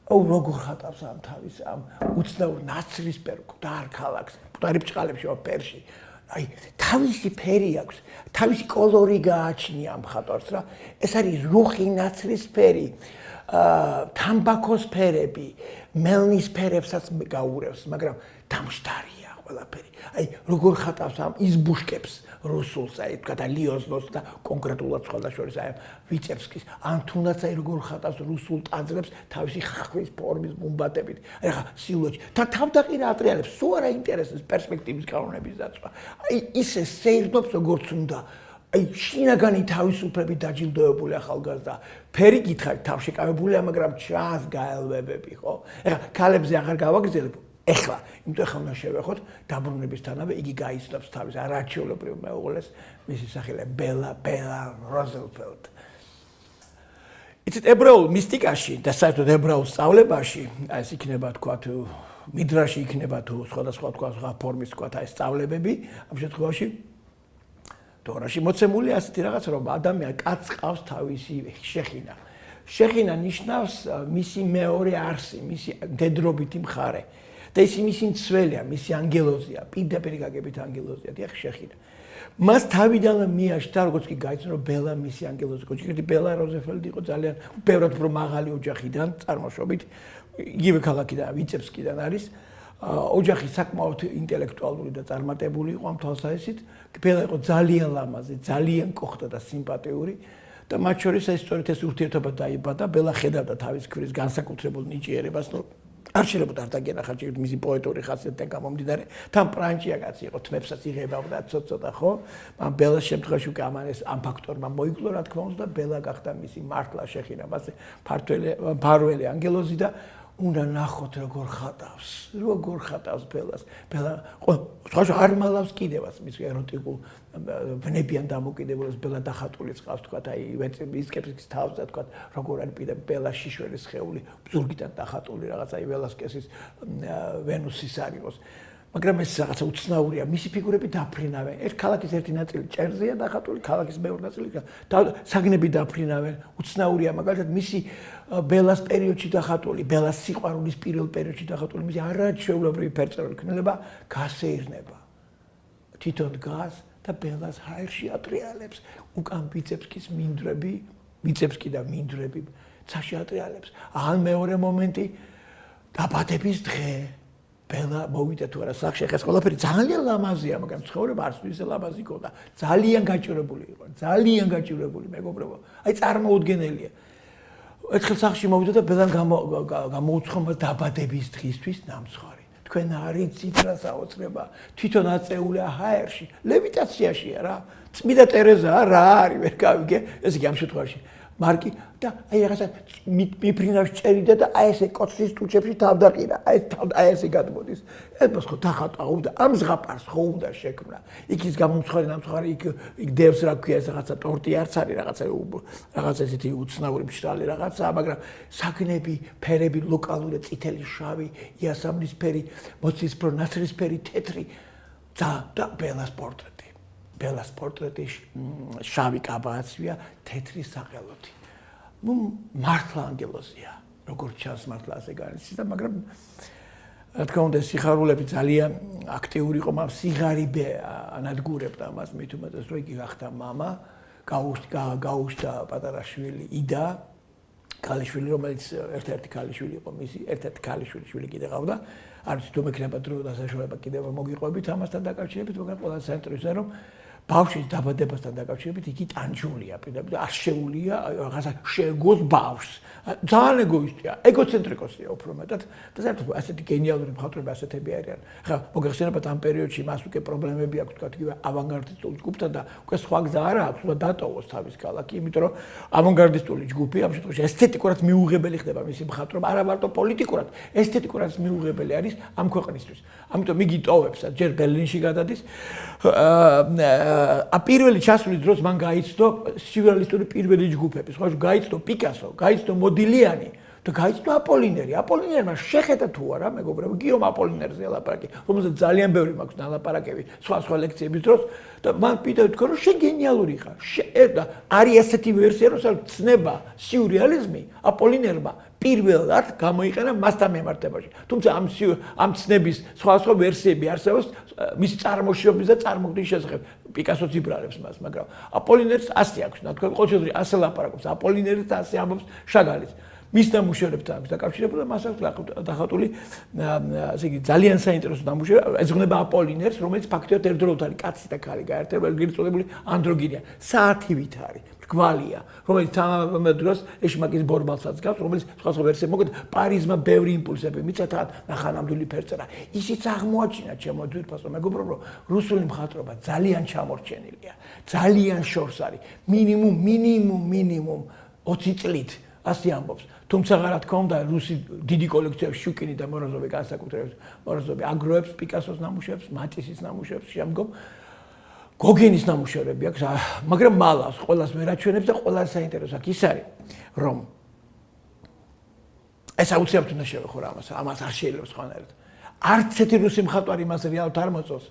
როგორ ხატავს ამ თავის ამ უცნაურ ნაცრისფერ მკვდარ ქალაქს, მკვდარი ბრჭყალებში ფერში. აი, თავისი ფერი აქვს, თავისი კოლორი გააჩნია ამ ხატვას რა. ეს არის რუხი ნაცრისფერი, თამბაქოს ფერები, მელნის ფერებსაც გაურევს, მაგრამ დამშტარია ყველაფერი. აი, როგორ ხატავს ამ იზბუშკებს რუსულს, აი, თქვა ლიოზნოს და კონკრეტულად სხვადასხვა აი ვიცებსკის, ან თუნდაც აი როგორ ხატავს რუსულ ტაძრებს თავისი ხახვის ფორმის გუმბათებით. აი ხა სილუეტი. თავდაყირა ატრიალებს, სულ არ აინტერესებს პერსპექტივის კანონების დაწვა. აი, ისე სეირნობს როგორც უნდა. აი, შინაგანი თავისუფლებით დაჯილდოებული ახალგაზრდა. ფერი გითხარით, თავშეკავებულია, მაგრამ ჩანს გაელვებები, ხო? ეხლა ქალებზე აღარ გავაგრძელებ. ეხლა, იმიტომ ეხლა უნდა შევეხოთ დაბრუნებისთანავე იგი გაიცნობს თავის არაჩვეულებრივ მეუღლეს, მისი სახელია ბელა როზენფელდ. იცით, ებრაულ მისტიკაში და საერთოდ ებრაულ სწავლებაში, ეს იქნება თქვა თუ მიდრაში იქნება თუ სხვადასხვა თქვა ფორმის თქვა ეს სწავლებები, ამ შემთხვევაში თორაში მოცემული ასეთი რაღაც რომ ადამიანი კაცს ყავს თავისი შეხინა. შეხინა ნიშნავს მისი მეორე არსი, მისი დედრობითი მხარე. და ის მისი მცველია, მისი ანგელოზია, პირდაპირ გაგებით ანგელოზია, დიახ, შეხინა. მას თავიდან მიაშთა, როგორც კი გაიცნო, რომ ბელა მისი ანგელოზია. კოჩიკეთი ბელა როზენფელდი იყო ძალიან ბევრად უფრო მაღალი ოჯახიდან, წარმოშობით, იგივე ქალაქიდან, ვიცებსკიდან არის. ოჯახი საკმაოდ ინტელექტუალური და წარმატებული იყო ამ თვალსაზრისით. ბელა იყო ძალიან ლამაზი, ძალიან კოხტა და სიმპათიური. და მათ შორის ეს სწორედ ეს ურთიერთობა დაიბადა. ბელა ხედავდა თავის ქმრის განსაკუთრებულ ნიჭიერებას, რომ არ შეიძლება დაგენა ხარჯებით მისი პოეტური ხასიათიდან გამომდინარე. თან პრანჭია კაცი იყო, თმებსაც იღებავდა ცოტა, ხო? მაგრამ ბელას შემთხვევაში უკვე ამ ფაქტორმა მოიკლო, რა თქმა უნდა, ბელა გახდა მისი მართლა შეხინა, მასე ფარველი ანგელოზი და უნდა ნახოთ როგორ ხატავს ბელას. ბელა სხვა არ მალავს კიდევაც მის ეროტიკულ ვნებიან დამოკიდებულებას ბელა დახატულიც ყავს, თქვა, აი ვიცკეპსკის თავზე, თქვა, როგორ არის ბელა შიშველის სხეული, ბზურგიდან დახატული რაღაც, აი ველასკესის ვენუსის არიყოს. მაგრამ ეს რაღაცა უცნაურია, მისი ფიგურები დაფრინავენ. ერთ ქალაქის ერთი ნაწილი ჭერზეა დახატული, ქალაქის მეორე ნაწილი საგნები დაფრინავენ. უცნაურია, მაგალითად, მისი ბელას პერიოდში დახატული, ბელას სიყვარულის პირველ პერიოდში დახატული, მისი არაჩვეულებრივი ფერწერული ქმნილება გასეირნება. თვითონ დგას და ბელას ჰაერში ატრიალებს, უკან ვიცებსკის მინდვრები, ვიცებსკი და მინდვრები ცაში ატრიალებს. ან მეორე მომენტი დაბადების დღე. ბელა მოვიდა თუ არა სახში, ეს ყველაფერი ძალიან ლამაზია, მაგრამ ცხოვრება არც ისე ლამაზი ქონდა. ძალიან გაჭირებული იყო, ძალიან გაჭირებული მეგობრებო. აი წარმოუდგენელია. ერთხელ სახში მოვიდა და ბელამ გამოუცხომა დაბადების დღისთვის ნამსხარი. თქვენ არიცით რა საოცრება, თვითონ აწეულია ჰაერში, ლევიტაციაშია რა. წმიდა ტერეზაა რა არის, ვერ გავიგე, ესე იგი ამ შემთხვევაში. მარკი და აი რაღაცა მიფრინავს ჭერიდა და აი ესე კოცლის ტუჩებში თავდაყირა. აი ესე გადმოდის. ეს ხო დახატაობდა ამ ზღაპარს ხო უნდა შექმნა. იქ ის გამომცხარი ნამცხარი იქ დევს რა ქვია ეს რაღაცა ტორტი არც არის რაღაცა ესეთი უცნაური მშრალი რაღაცაა, მაგრამ საგნები, ფერები ლოკალური წითელი, შავი, იასამნისფერი, მოცისფრო, ნაცრისფერი, თეთრი და ბელას პორტრეტი. ბელას პორტრეტი შავი კაბააცვია, თეთრი საყელოთი. ნუ მართლა ანგელოზია, როგორც ჩანს მართლა ასე განიცდის და მაგრამ რა თქმა უნდა სიხარულები ძალიან აქტიური იყო, მაგრამ სიღარიბე ანადგურებდა მას მით უმეტეს რომ იგი გახდა მამა, გაუჩნდა პატარა შვილი იდა, ქალიშვილი, რომელიც ერთ-ერთი ქალიშვილი იყო მისი, ერთ-ერთი ქალიშვილი კიდე ყავდა. არ ვიცი თუ მექნება დრო და საშუალება კიდევ მოგიყვებით ამასთან დაკავშირებით, მაგრამ ყველა ცენტრი ისე რომ ბავშვის დაბადებასთან დაკავშირებით იგი ტანჯულია, პირდაპირ არ შეუულია რაღაცა შეგოს ბავშვს. ძალიან ეგოისტია, ეგოცენტრიკოსია უფრო მეტად და საერთოდ ასეთი გენიალური მხატვრები ასეთები არიან. ხა მოგეხსენებათ ამ პერიოდში მას უკვე პრობლემები აქვს, თქვა იგივე ავანგარდისტული ჯგუფთან და უკვე სხვა გზა არ აქვს, უნდა დატოვოს თავის ქალაქი, იმიტომ რომ ავანგარდისტული ჯგუფი ამ შემთხვევაში ესთეტიკურად მიუღებელი ხდება მისი მხატვრობა, არა მარტო პოლიტიკურად, ესთეტიკურად მიუღებელი არის ამ ქვეყნისთვის. ამიტომ იგი ტოვებს, ჯერ ბერლინში გადადის. პირველი ჩასვლის დროს მან გაიცნო სიურეალისტური პირველი ჯგუფები, სხვა გაიცნო პიკასო, გაიცნო მოდილიანი და გაიცნო აპოლინერი. აპოლინერმა შეხედა თუ არა, მეგობრებო, გიომ აპოლინერზე ლაპარაკი, რომელზეც ძალიან ბევრი მაქვს ნალაპარაკები სხვა ლექციების დროს და მან პირდაპირ თქვა, რომ შენ გენიალური ხარ. არის ესეთი ვერსია, რომ ცნება სიურრეალიზმი აპოლინერმა პირველად გამოიყენა მასთან მიმართებაში. თუმცა ამ ცნების სხვა ვერსიები არსებობს მისი წარმოშობის და წარმოქმნის შესახებ. პიკასოც იბრალებს მას, მაგრამ აპოლინერს ასე აქვს, თქვენ ყოველ შემთხვევაში ასე ლაპარაკობს. აპოლინერს ასე ამბობს შაგალის. მის ნამუშევრებთან აქვს დაკავშირებული და მას აქვს დახატული ასე იგი ძალიან საინტერესო ნამუშევრები. ეძღვნება აპოლინერს, რომელიც ფაქტობრივად ერთდროულად არის კაცი და ქალი გაერთიანებული, ეგრეთ წოდებული ანდროგინია. საათივით არის. გვალია, რომელიც თამამად დროს ეშმაკის ბორბალსაც გავს, რომელიც სხვა ვერსიები მოგეთ პარიზმა ბევრი იმპულსები მიწერა, ნახანამდვილი ფერწერა. ისიც აღმოაჩინა ჩემო ძვირფასო მეგობრებო, რუსული მხატვრობა ძალიან ჩამორჩენილია. ძალიან შორს არის. მინიმუმ 20 წლით ასე ამბობს. თუმცა რა თქმა უნდა, რუსი დიდი კოლექციები შუკინი და მოროზოვი განსაკუთრებით მოროზოვი აგროებს პიკასოს ნამუშევრებს, მატისის ნამუშევრებს შემდგომ გოგენის ნამუშევრები აქვს, მაგრამ მალავს, ყველას ვერ აჩვენებს და ყველას საინტერესო აქ ის არის, რომ ეს აუცილებლად უნდა შევეხო ამას არ შეიძლება სხვანაირად. არც ერთი რუსი მხატვარი მას რეალურად არ მოწონს.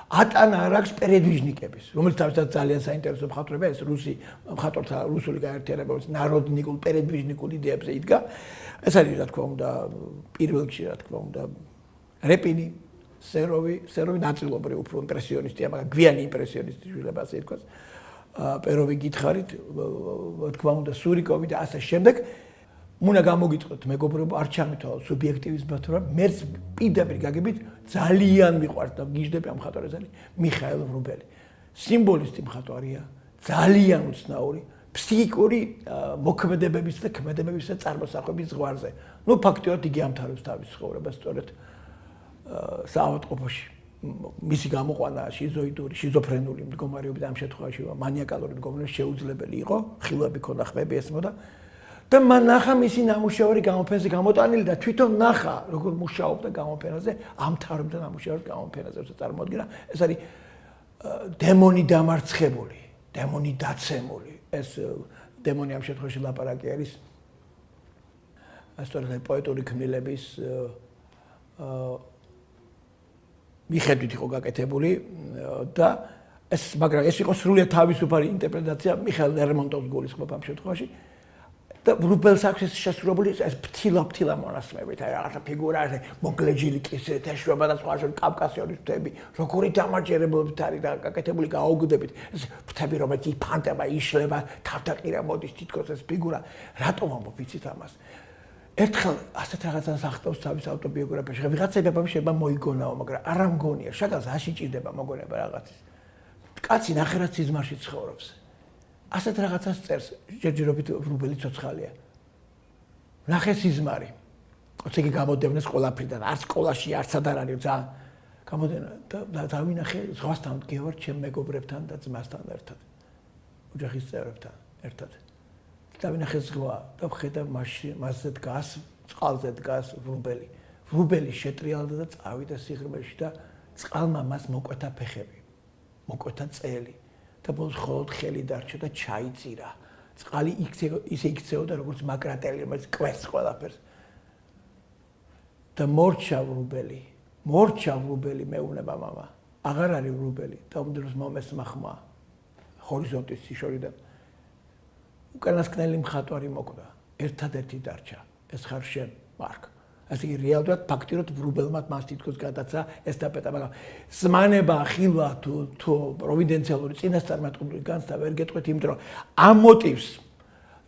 ატანა არ აქვს პერედვიჟნიკების, რომელიც თავისთავად ძალიან საინტერესო მხატვრებია, ეს რუსი მხატვართა რუსული გაერთიანება, ნაროდნიკულ პერედვიჟნიკულ იდეებზე იდგა. ეს არის რა თქმა უნდა პირველ რიგში რა თქმა უნდა რეპინი, სეროვი ნაწილობრივ უფრო იმპრესიონისტია, მაგრამ გვიანი იმპრესიონისტი შეიძლება ასე ითქვას. პეროვი გითხარით, თქმა უნდა სურიკოვი და ასე შემდეგ. უნდა გამოგიტყოთ მეგობრებო, არ ჩამითვალოთ სუბიექტივიზმად, რომ მერც პირდაპირ გაგებით ძალიან მიყვარს და გიждები ამ მხატვარეს არის მიხაილ ვრუბელი. სიმბოლისტი მხატვარია, ძალიან უცნაური, ფსიქიკური მოქმედებების და ქმედებების და წარმოსახვების ზღვარზე. ნუ ფაქტობრივად იგი ამთავრებს თავის ცხოვრებას სწორედ საავადმყოფოში. მისი გამოყვანა შიზოფრენული მდგომარეობით ამ შემთხვევაში მანიაკალური მდგომარეობა შეუძლებელი იყო, ხილვები ქონდა, ხმები ესმოდა. და მან ნახა მისი ნამუშევარი გამოფენაზე გამოტანილი და თვითონ ნახა როგორ მუშაობდა გამოფენაზე, ამთავრებდა ნამუშევრის გამოფენაზე, როცა წარმოადგინა, ეს არის დემონი დამარცხებული, დემონი დაცემული. ეს დემონი ამ შემთხვევაში ლაპარაკი არის სწორედ პოეტური ქმნილების მიხედვით იყო გაკეთებული და მაგრამ ეს იყო სრულიად თავისუფალი ინტერპრეტაცია მიხაილ ლერმონტოვს გულისხმობ ამ შემთხვევაში. და ვრუბელს აქვს ეს შესრულებული ეს ფთილა მონასმებით, აი რაღაცა ფიგურა, მოგლეჯილი კისერი, თეშვება და სხვა შორის კავკასიონის მთები, როგორი დამაჯერებლობით არის და გაკეთებული გააუგდებით. ეს ფრთები რომელიც იფანტება, იშლება, თავდაყირა მოდის თითქოს ეს ფიგურა. რატომ ამბობ იცით ამას? ერთხელ ასეთ რაღაცას ახდავს თავის ავტობიოგრაფიაში. ვიღაცებმა შეიძლება მოიგონაო, მაგრამ არ ამგონია. შაგალს აშიჭირდება მოგონება რაღაცის. კაცი ნახევრად სიზმარში ცხოვრობს. ასეთ რაღაცას წერს, ჯერჯერობით ვრუბელი ცოცხალია. ნახე სიზმარი. ოც იგი გამოდევნეს ყველაფრიდან, არც სკოლაში, არც სადარ არის ძალიან. გამოდენა და დავინახე ზღვასთან მდგევარ ჩემ მეგობრებთან და ძმასთან ერთად. ოჯახის წევრებთან ერთად. დავინახე ზღვა და ვხედავ მასზე დგას, წყალზე დგას ვრუბელი. ვრუბელი შეტრიალდა და წავიდა სიღრმეში და წყალმა მას მოკვეთა ფეხები, მოკვეთა წელი. და ბოლოს მხოლოდ ხელი დარჩა და ჩაიწირა. წყალი ისე იქცეოდა როგორც მაკრატელი, რომელიც კვეთს ყველაფერს. და მორჩა ვრუბელი მეუბნება მამა. აღარ არის ვრუბელი და უმდროს მომესმა ხმა ჰორიზონტის შორიდან. უკანასკნელი მხატვარი მოკვდა. ერთადერთი დარჩა. ეს ხარ შენ, მარკ. ასე იგი რეალურად ფაქტიურად ვრუბელმა მას თითქოს გადაცა ესტაფეტა, მაგრამ ზმანება, ხილვა თუ პროვიდენციალური წინასწარმეტყველური განცდა ვერ გეტყვით, იმიტომ რომ ამ მოტივს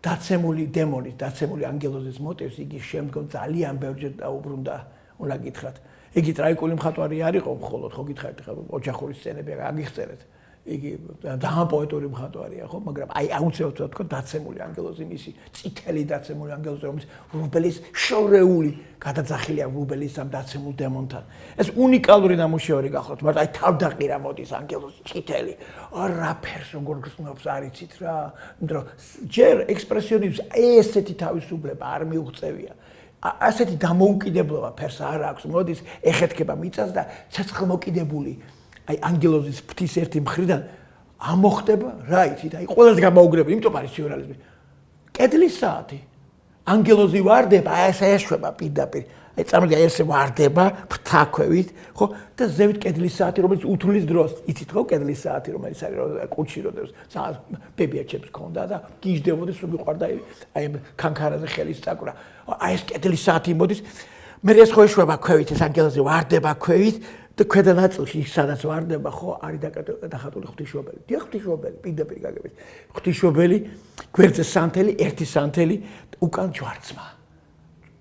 დაცემული დემონის, დაცემული ანგელოზის მოტივს იგი შემდგომ ძალიან ბევრჯერ დაუბრუნდა, უნდა გითხრათ. იგი ტრაიკული მხატვარი არ იყო მხოლოდ, ხო გითხარით, ხო ოჯახური სცენები აგიხსენეთ. იგი ძალიან პოეტური მხატვარია, ხო, მაგრამ აი აუცილებლად თქვა დაცემული ანგელოზი მისი, წითელი დაცემული ანგელოზი, რომელიც ვრუბელის შორეული გადაძახილია ვრუბელის ამ დაცემულ დემონთან. ეს უნიკალური ნამუშევარი გახლავთ, მაგრამ აი თავდაყირა მოდის ანგელოზი წითელი. რა ფერს როგორ გრძნობს არ იცით რა, იმიტომ ჯერ ექსპრესიონიზმს ესეთი თავისუფლება არ მიუღწევია. ასეთი დამოუკიდებლობა ფერს არ აქვს, მოდის ეხეთქება მიწას და ცეცხლმოკიდებული აი ანგელოზის ფრთის ერთი მხრიდან ამოხდება რა იცით აი ყველაზე გამაუგრებელი იმიტომ არის სიურრეალიზმი კედლის საათი ანგელოზი ვარდება, აი ეს ეშვება პირდაპირ. აი წარმოიდგინე ეს ვარდება ფრთაქვევით, ხო? და ზევით კედლის საათი, რომელიც უთulis დროს, იცით ხო, კედლის საათი, რომელიც არის კუჩი როდებს ბებიაჩებს ქონდა და გიждდებოდეს, რომ მიყვარდა აი ქანქარაზე ხელის წაკვრა. აი ეს კედლის საათი მოდის. მე ეს ხო ეშვება ქვევით, ეს ანგელოზი ვარდება ქვევით და ქვედა ნაწილში სადაც ვარდება, ხო, არის დახატული ღვთისმშობელი. დიახ, ღვთისმშობელი, პირდაპირ გაგებით. ღვთისმშობელი, გვერდზე სანთელი, ერთი სანთელი, უკან ჯვარცმა.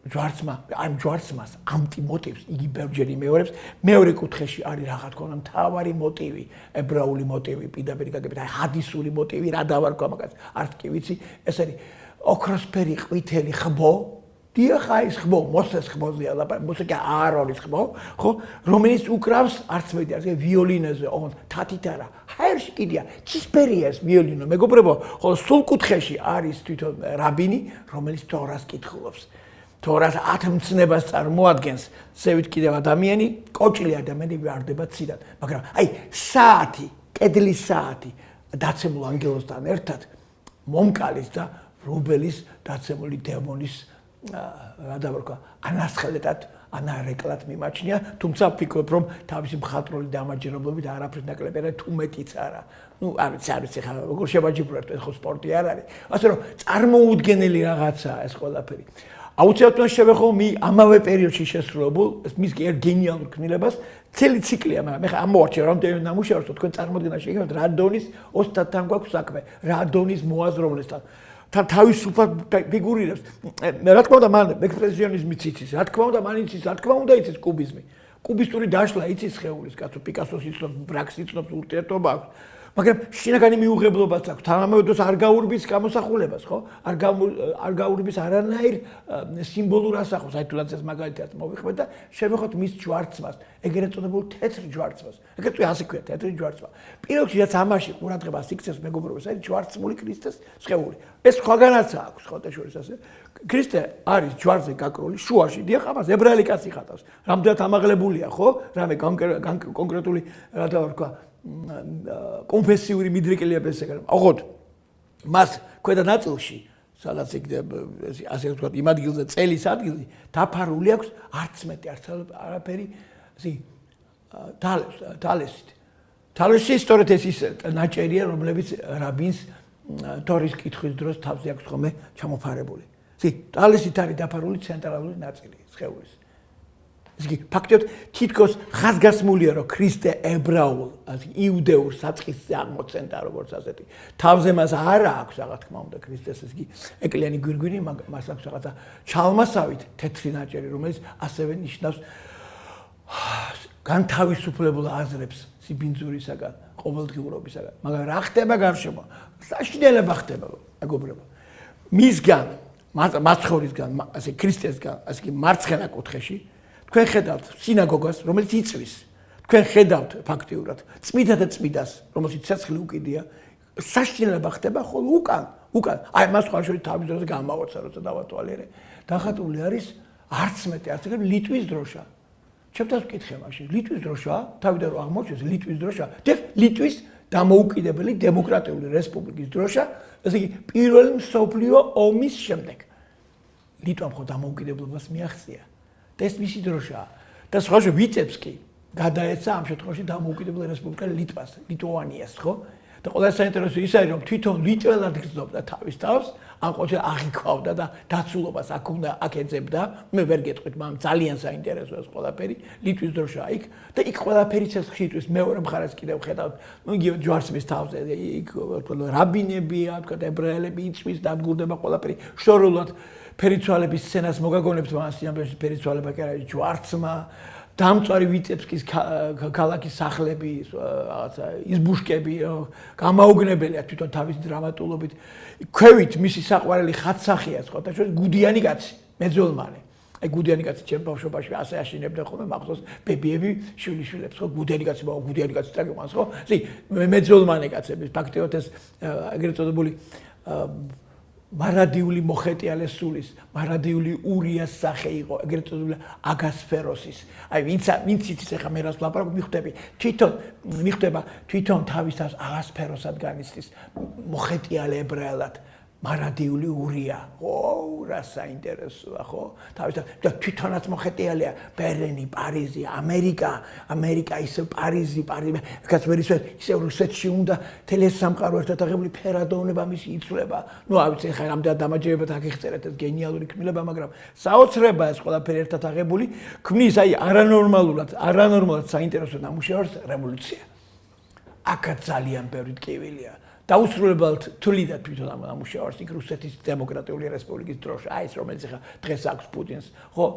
ჯვარცმა, ამ ჯვარცმას ამტი მოტივს იგი ბევრჯერ იმეორებს. მეორე კუთხეში არის რაღაც თქო უნდა მთავარი მოტივი, ებრაული მოტივი, პირდაპირ გაგებით, აი ჰადისური მოტივი, რა დავარქვა მაგას, არც კი ვიცი, ეს არის ოქროსფერი ყვითელი ხბო. დიახ, აი ეს ხბო, მოსეს ხბოზეა ლაპარაკი, მოსე კი აარონის ხბო, ხო, რომელიც უკრავს არც მეტი არც ვიოლინოზე, ოღონდ თათით არა. ჰაერში კიდია, ცისფერია ეს ვიოლინო, მეგობრებო, ხოლო სულ კუთხეში არის თვითონ რაბინი, რომელიც თორას კითხულობს. თორას 10 მცნებას წარმოადგენს, ზევით კიდევ ადამიანი, კოჭლი ადამიანი ვარდება ციდან, მაგრამ აი საათი, კედლის საათი დაცემულ ანგელოზთან ერთად მომკალის და რუბელის დაცემული დემონის რა დავარქვა, ანასხელეთად, ანარეკლად მიმაჩნია, თუმცა ვფიქრობ, რომ თავისი მხატვრული დამაჯერებლობით არაფრის ნაკლები არა, თუ მეტიც არა. ნუ არ ვიცი ხა როგორ შევაჯიბროთ, ეს ხო სპორტი არ არის. ასე რომ წარმოუდგენელი რაღაცაა ეს ყველაფერი. აუცილებლად შევეხო ამავე პერიოდში შესრულებულ მის გენიალურ ქმნილებას წელი ციკლია, მაგრამ მე ხა ამოვარჩიე რამდენი ნამუშევარს თქვენ წარმოდგენაში იგივე რა დონის ოსტატთან გვაქვს საქმე, რა დონის მოაზროვნესთან. თან თავისუფლად ფიგურირებს. რა თქმა უნდა, მან ექსპრესიონიზმიც იცის, რა თქმა უნდა, მან იცის, რა თქმა უნდა, იცის კუბიზმი. კუბისტური დაშლა იცის სხეულის, კაცო, პიკასოს იცნობს, ბრაკს იცნობს, ურთიერთობა აქვს. მაგრამ შინაგანი მიუღებლობაც აქვს, თანამედროვე დროს არ გაურბის გამოსახულებას, ხო? არ გაურბის არანაირ სიმბოლურ ასახავს, აი თუნდაც ეს მაგალითად მოვიხმეთ და შევეხოთ მის ჯვარცმას, ეგრეთ წოდებულ თეთრ ჯვარცმას. ეგრეთ ასე ქვია, თეთრი ჯვარცმა. პირველში რაც ამაში ყურადღებას იქცევს მეგობრებო, ეს არის ჯვარცმული ქრისტეს სხეული. ეს სხვაგანაც აქვს, ხოთა შორის ასე. ქრისტე არის ჯვარზე გაკრული, შუაში, დიახ, ამას ებრაელი კაცი ხატავს. რამდენად ამაღლებულია, ხო? რამე კონკრეტული რა დავარქვა კონფესიური მიდრეკილებია ესე გარემო. ოღონდ მას ქვედა ნაწილში, სადაც ასე ვთქვათ, იმ ადგილზე წელის ადგილზე დაფარული აქვს არც მეტი არც არაფერი ისი თალესით. თალესი სწორედ ეს ის ნაჭერია, რომლებიც რაბინს თორის კითხვის დროს თავზე აქვს ხოლმე ჩამოფარებული. ისი თალესით არის დაფარული ცენტრალური ნაწილი სხეულის. ისე ფაქტობრივად თითქოს ხაზგასმულია, რომ ქრისტე ებრაულ, იუდეურ საწყისზე აღმოცენდა როგორც ასეთი. თავზე მას არა აქვს რაღაც თქმა უნდა ქრისტეს ისე ეკლიანი გვირგვინი, მას აქვს რაღაცა ჩალმასავით თეთრი ნაჭერი, რომელიც ასევე ნიშნავს განთავისუფლებულ აზრებს სიბინძურისაგან, ყოველდღიურობისაგან. მაგრამ რა ხდება გარშემო? საშინელება ხდება, მეგობრებო. მისგან, მაცხოვრისგან, ასე ქრისტესგან, ასე მარცხენა კუთხეში თქვენ ხედავთ სინაგოგას, რომელიც იწვის. თქვენ ხედავთ ფაქტიურად წმიდა და წმიდას, რომელშიც ცეცხლი უკიდია. საშინელება ხდება ხოლმე უკან. აი მას სხვა შორის თავის დროზე გამავაცა, როცა დავატვალიერე. დახატული არის არც მეტი, არც ეგრე ლიტვის დროშა. ჩემთვის ვკითხე მაშინ, ლიტვის დროშაა, თავიდან რომ აღმოჩნდეს ლიტვის დროშაა. ლიტვის დამოუკიდებელი დემოკრატიული რესპუბლიკის დროშა, ესე იგი პირველი მსოფლიო ომის შემდეგ. ლიტვამ ხო დამოუკიდებლობას მიაღწია. და ეს მისი დროშაა. და სხვა შე ვიწებსკი გადაეცა ამ შემთხვევაში დამოუკიდებელი რესპუბლიკა ლიტვას, ლიტუანიას, ხო? და ყველა საინტერესო ის არის, რომ თვითონ ლიტველად გრძნობდა თავის თავს, ამ ყოველში აღიქვავდა და დაცულობას აქ უნდა აკეცებდა. მე ვერ გეტყვით, მაგრამ ძალიან საინტერესოა ეს ყველაფერი. ლიტვის დროშაა იქ და იქ ყველაფერი ცეცხლში იწვის. მეორე მხარეს კიდევ ხედავთ, ну იგივე ჯვარცმის თავზე იქ რაბინებია, თქვა ებრაელები იწვის, დადგურდება ყველაფერი. შორულად ფერიცვალების სცენას მოგაგონებთ, მას ამბებს ფერიცვალება კი არა, ჯვარცმა, დამწვარი ვიწებსკის ქალაქის სახლები, რაღაცა იზბუშკები, გამაოგნებელია თვითონ თავის დრამატულობით. ქვევით მისი საყვარელი ხატსახია, ხოთა შორის გუდიანი კაცი, მეძოლმანი. აი გუდიანი კაცი ჩემ ბავშვობაში ასე აშინებდა ხოლმე მახსოვს ბებიები შვილიშვილებს, ხო, გუდიანი კაცი, გუდიანი კაცი წაგიყვანს, ხო? ისი მეძოლმანი კაცები, ფაქტიურად ეს ეგრეთ წოდებული მარადიული მოხეტიალე სულის, მარადიული ურიას სახე იყო, ეგრეთ წოდებული აგასფეროსის. აი ვინც იცის ახლა მე რას ვლაპარაკობ, მიხვდება თვითონ თავის თავს აგასფეროსად განიცდის მოხეტიალე ებრაელად. მარადიული ურია. ო, რა საინტერესოა, ხო? თავისთავად თვითონაც მოხეტიალია ბერლინი, პარიზი, ამერიკა ისე პარიზი, რაც ვერისვე ისე რუსეთში უნდა თელესამყარო ერთად აღებული ფერადოვნება მისი იცვლება. ნუ არ ვიცი ხა რამდენად დამაჯერებად აგიხწერეთ ეს გენიალური ქმნილება, მაგრამ საოცრება ეს ყველაფერი ერთად აღებული ქმნის აი არანორმალურად საინტერესო ნამუშევარს რევოლუცია. აქაც ძალიან ბევრი ტკივილია. დაუსრულებლად თვლიდა თვითონ ამ ნამუშევარს იქ რუსეთის დემოკრატიული რესპუბლიკის დროში, აი ეს რომელიც ხა დღეს აქვს პუტინს, ხო?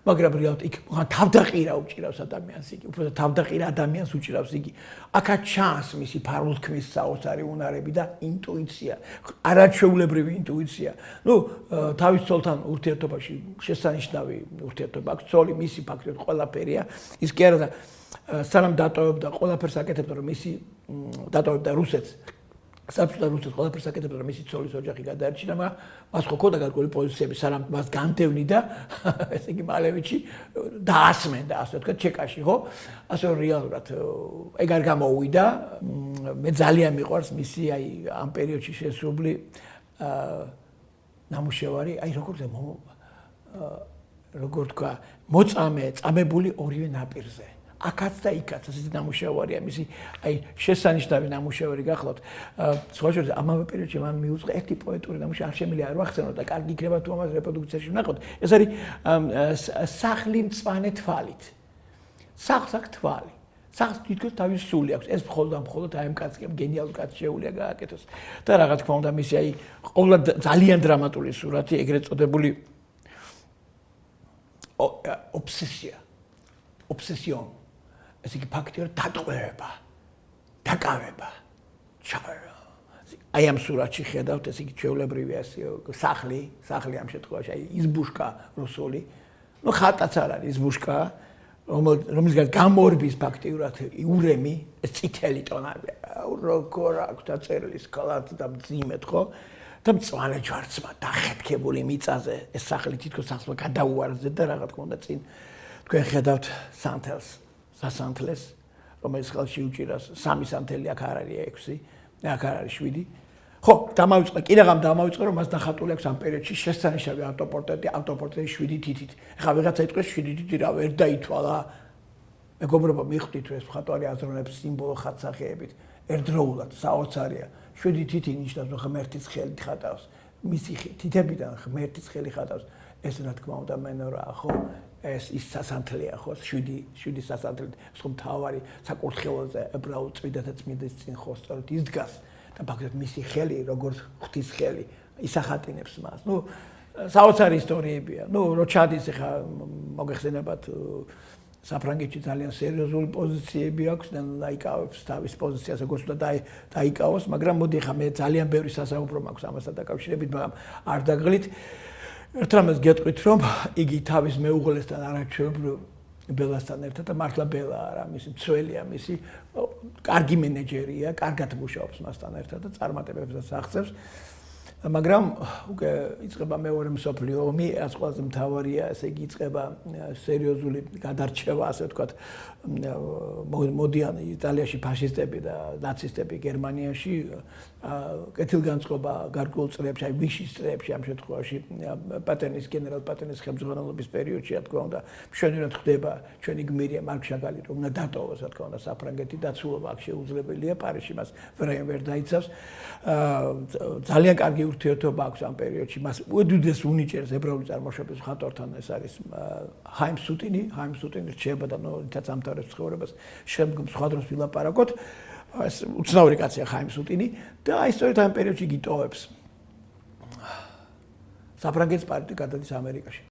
მაგრამ რეალურად იქ თავდაყირა უჭირავს ადამიანს იგი, უფრო თავდაყირა ადამიანს უჭირავს იგი. აქაც ჩანს მისი ფარულთქმის საოცარი უნარები და ინტუიცია, არაჩვეულებრივი ინტუიცია. ნუ თავის ცოლთან ურთიერთობაში შესანიშნავი ურთიერთობა აქვს, ცოლი მისი ფაქტობრივად ყველაფერია. ის კი არა სანამ დატოვებდა ყველაფერს აკეთებდა რომ მისი დატოვებდა რუსეთს საბჭოთა რუსეთს ყველაფერს აკეთებდა რომ მისი ცოლის ოჯახი გადაერჩინა, მაგრამ მას ხო ქონდა გარკვეული პოზიციები, სანამ მას განდევნიდა, ესე იგი მალევიჩი დაასმენდა, ასე ვთქვათ, ჩეკაში, ხო? ასე რეალურად ეგ არ გამოუვიდა. მე ძალიან მიყვარს მისი აი ამ პერიოდში შესრულებული ნამუშევარი, აი როგორ თქვა, წამებული ორივე ნაპირზე. აქაც და იქაც ასეთი ნამუშევარია მისი აი შესანიშნავი ნამუშევარი გახლავთ. სხვა შორის ამავე პერიოდში მან მიუძღვა ერთი პოეტური ნამუშევარი, არ შემიძლია არ ვახსენოთ და კარგი იქნება თუ ამას რეპროდუქციაში ვნახოთ. ეს არის სახლი მწვანე თვალით. სახლს თვალი. სახლს თითქოს თავის სული აქვს. ეს მხოლოდ აი ამ კაცს გენიალურ კაცს შეუძლია გააკეთოს. და რა თქმა უნდა მისი აი ყოველ ძალიან დრამატული სურათი, ეგრეთ წოდებული ობსესიონ. ეს იგი ფაქტიურად დატყვევება, დაკავება. აი ამ სურათში ხედავთ, ეს იგი ჩვეულებრივია სახლი ამ შემთხვევაში, აი იზბუშკა რუსული. ნუ ხატაც არ არის იზბუშკა, რომელისგან გამორბის ფაქტიურად ურემი, ეს წითელი ტონები. როგორ აქვს დაწერილი სკალად და მძიმედ, ხო? და მწვანე ჯვარცმა დახეთქებული მიწაზე, ეს სახლი თითქოს სახლმა გადაუარზეთ და რა თქმა უნდა წინ თქვენ ხედავთ სასანთლეს, რომელიც ხელში უჭირავს 3 სანთელი, აქ არ არის 6, აქ არ არის 7. ხო, დამავიწყე, კიდევ დამავიწყე, რომ მას დახატული აქვს ამ პერიოდში შესანიშნავი ავტოპორტრეტი 7 თითით. ეხლა ვიღაცა იტყვის 7 თითი რა ვერ დაითვალა. მეგობრებო, მიხვდით ეს მხატვარი აზროვნებს სიმბოლო ხატსახეებით. ერთდროულად საოცარია. 7 თითი ნიშნავს, რომ ღმერთის ხელი ხატავს. მისი თითებიდან ღმერთის ხელი ხატავს. ეს რა თქმა უნდა მენორაა, ხო? ეს ის სასანთლეა, ხო? 7 სასანთლე, სხვა მთავარი საკურთხეველზე ებრაულ წმინდათა წმინდის წინ ხო სწორედ ის დგას და ფაქტობრივად მისი ხელი, როგორც ღვთის ხელი, ისახატინებს მას. ნუ საოცარი ისტორიებია. ნუ რო ჩადის ახლა მოგეხსენებათ საფრანგეთში ძალიან სერიოზული პოზიციები აქვს და დაიკავებს თავის პოზიციას, როგორც უნდა დაიკავოს, მაგრამ მოდი ახლა მე ძალიან ბევრი სასაუბრო მაქვს ამასთან დაკავშირებით, მაგრამ არ დაგღლით. ერთ რამეს გეტყვით, რომ იგი თავის მეუღლესთან არაჩვეულებრივ ბელასთან ერთად და მართლა ბელა არა, მისი მცველია, მისი კარგი მენეჯერია, კარგად მუშაობს მასთან ერთად და წარმატებებს აღწევს. მაგრამ უკვე იწყება მეორე მსოფლიო ომი, რაც ყველაზე მთავარია, ესე იგი იწყება სერიოზული გადარჩევა, ასე ვთქვათ, მოდიან იტალიაში ფაშისტები და ნაცისტები გერმანიაში, კეთილგანწყობა გარკვეულ წლებში, აი ვიშის წლებში ამ შემთხვევაში გენერალ პატერნის ხელმძღვანელობის პერიოდში, რა თქმა უნდა, მშვენივრად ხდება ჩვენი გმირია მარკ შაგალი, რომ უნდა დატოვოს, რა თქმა უნდა, საფრანგეთი, დაცულობა აქ შეუძლებელია, პარიზში მას ვერ დაიცავს. ძალიან კარგი ურთიერთობა აქვს ამ პერიოდში, მას უდიდეს უნიჭერს ებრაული წარმოშობის მხატვართან, ეს არის ჰაიმ სუტინი რჩება და ნოითაც ამთავრებს ცხოვრებას, შემდგომ სხვა დროს ვილაპარაკოთ. ეს უცნაური კაცია ჰაიმ სუტინი და აი სწორედ ამ პერიოდში იგი ტოვებს საფრანგეთის პარტია გადადის ამერიკაში.